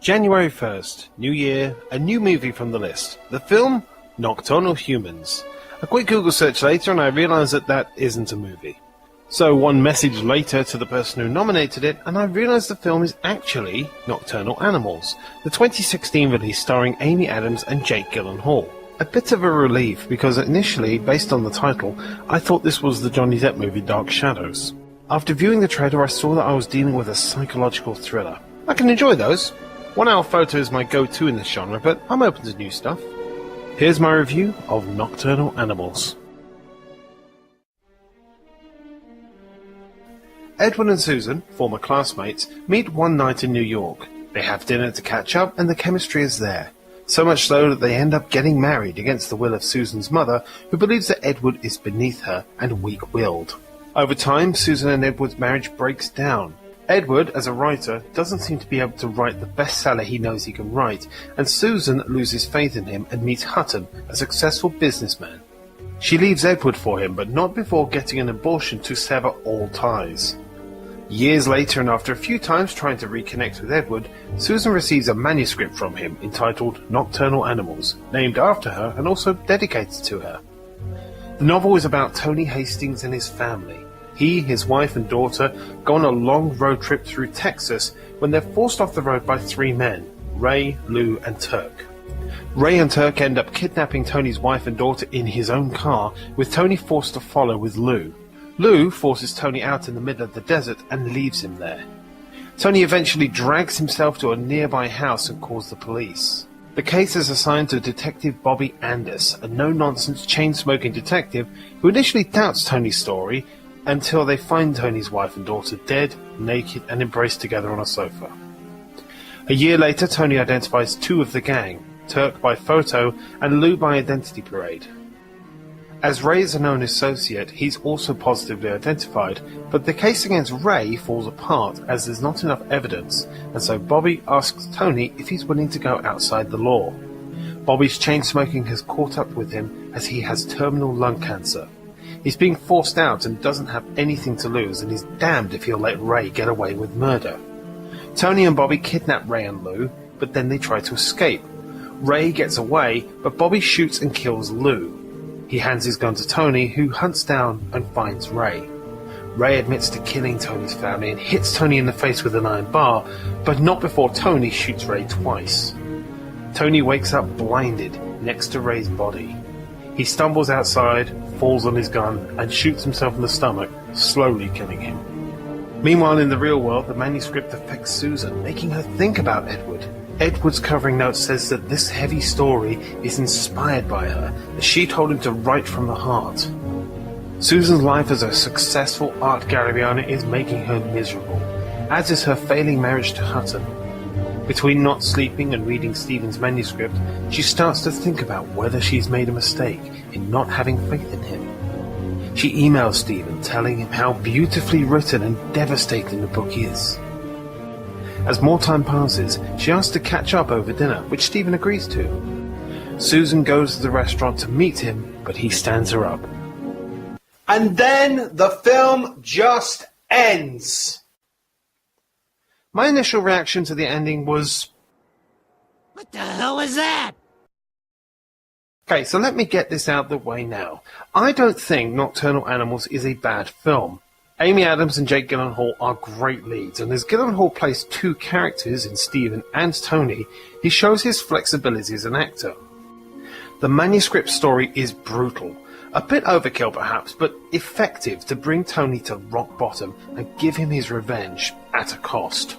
January 1st, New Year, a new movie from the list. The film, Nocturnal Humans. A quick Google search later and I realised that isn't a movie. So one message later to the person who nominated it and I realised the film is actually Nocturnal Animals, the 2016 release starring Amy Adams and Jake Gyllenhaal. A bit of a relief because initially, based on the title, I thought this was the Johnny Depp movie Dark Shadows. After viewing the trailer I saw that I was dealing with a psychological thriller. I can enjoy those. 1 hour photo is my go-to in this genre, but I'm open to new stuff. Here's my review of Nocturnal Animals. Edward and Susan, former classmates, meet one night in New York. They have dinner to catch up and the chemistry is there. So much so that they end up getting married against the will of Susan's mother, who believes that Edward is beneath her and weak-willed. Over time, Susan and Edward's marriage breaks down. Edward, as a writer, doesn't seem to be able to write the bestseller he knows he can write, and Susan loses faith in him and meets Hutton, a successful businessman. She leaves Edward for him, but not before getting an abortion to sever all ties. Years later, and after a few times trying to reconnect with Edward, Susan receives a manuscript from him entitled Nocturnal Animals, named after her and also dedicated to her. The novel is about Tony Hastings and his family. He, his wife and daughter go on a long road trip through Texas when they're forced off the road by 3 men, Ray, Lou and Turk. Ray and Turk end up kidnapping Tony's wife and daughter in his own car, with Tony forced to follow with Lou. Lou forces Tony out in the middle of the desert and leaves him there. Tony eventually drags himself to a nearby house and calls the police. The case is assigned to Detective Bobby Andis, a no-nonsense chain-smoking detective who initially doubts Tony's story until they find Tony's wife and daughter dead, naked and embraced together on a sofa. A year later, Tony identifies 2 of the gang, Turk by photo and Lou by identity parade. As Ray is a known associate, he's also positively identified, but the case against Ray falls apart as there's not enough evidence, and so Bobby asks Tony if he's willing to go outside the law. Bobby's chain smoking has caught up with him as he has terminal lung cancer. He's being forced out and doesn't have anything to lose, and he's damned if he'll let Ray get away with murder. Tony and Bobby kidnap Ray and Lou, but then they try to escape. Ray gets away, but Bobby shoots and kills Lou. He hands his gun to Tony, who hunts down and finds Ray. Ray admits to killing Tony's family and hits Tony in the face with an iron bar, but not before Tony shoots Ray twice. Tony wakes up blinded next to Ray's body. He stumbles outside, falls on his gun, and shoots himself in the stomach, slowly killing him. Meanwhile, in the real world, the manuscript affects Susan, making her think about Edward. Edward's covering note says that this heavy story is inspired by her, as she told him to write from the heart. Susan's life as a successful art gallery owner is making her miserable, as is her failing marriage to Hutton. Between not sleeping and reading Stephen's manuscript, she starts to think about whether she's made a mistake in not having faith in him. She emails Stephen telling him how beautifully written and devastating the book is. As more time passes, she asks to catch up over dinner, which Stephen agrees to. Susan goes to the restaurant to meet him, but he stands her up. And then the film just ends. My initial reaction to the ending was, What the hell was that? Okay, so let me get this out of the way now. I don't think Nocturnal Animals is a bad film. Amy Adams and Jake Gyllenhaal are great leads, and as Gyllenhaal plays 2 characters in Stephen and Tony, he shows his flexibility as an actor. The manuscript story is brutal, a bit overkill perhaps, but effective to bring Tony to rock bottom and give him his revenge at a cost.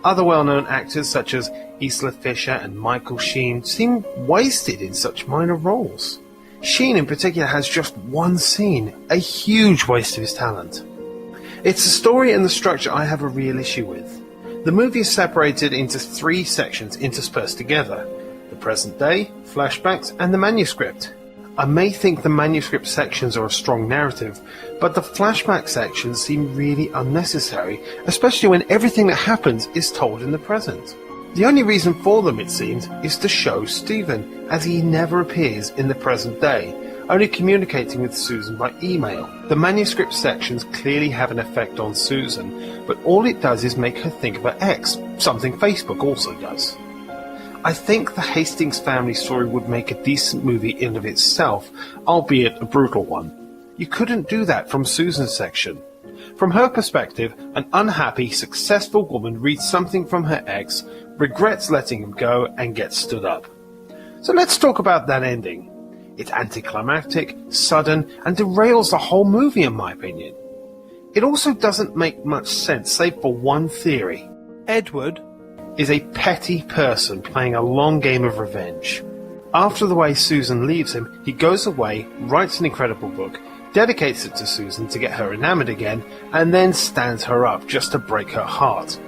Other well-known actors such as Isla Fisher and Michael Sheen seem wasted in such minor roles. Sheen in particular has just 1 scene, a huge waste of his talent. It's the story and the structure I have a real issue with. The movie is separated into 3 sections interspersed together: the present day, flashbacks, and the manuscript. I may think the manuscript sections are a strong narrative, but the flashback sections seem really unnecessary, especially when everything that happens is told in the present. The only reason for them, it seems, is to show Stephen, as he never appears in the present day, only communicating with Susan by email. The manuscript sections clearly have an effect on Susan, but all it does is make her think of her ex, something Facebook also does. I think the Hastings family story would make a decent movie in and of itself, albeit a brutal one. You couldn't do that from Susan's section. From her perspective, an unhappy, successful woman reads something from her ex, regrets letting him go, and gets stood up. So let's talk about that ending. It's anticlimactic, sudden, and derails the whole movie in my opinion. It also doesn't make much sense, save for one theory. Edward is a petty person playing a long game of revenge. After the way Susan leaves him, he goes away, writes an incredible book, dedicates it to Susan to get her enamored again, and then stands her up just to break her heart.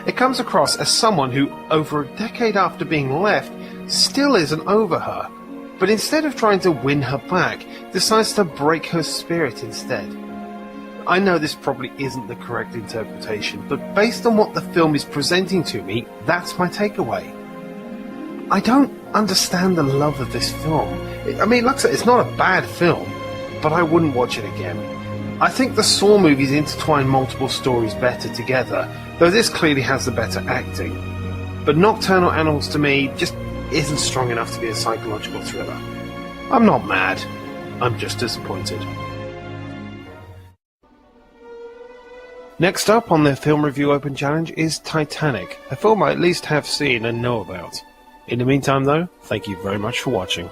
It comes across as someone who, over a decade after being left, still isn't over her, but instead of trying to win her back, decides to break her spirit instead. I know this probably isn't the correct interpretation, but based on what the film is presenting to me, that's my takeaway. I don't understand the love of this film. I mean, like I said, it's not a bad film, but I wouldn't watch it again. I think the Saw movies intertwine multiple stories better together, though this clearly has the better acting. But Nocturnal Animals to me just isn't strong enough to be a psychological thriller. I'm not mad, I'm just disappointed. Next up on the Film Review Open Challenge is Titanic, a film I at least have seen and know about. In the meantime though, thank you very much for watching.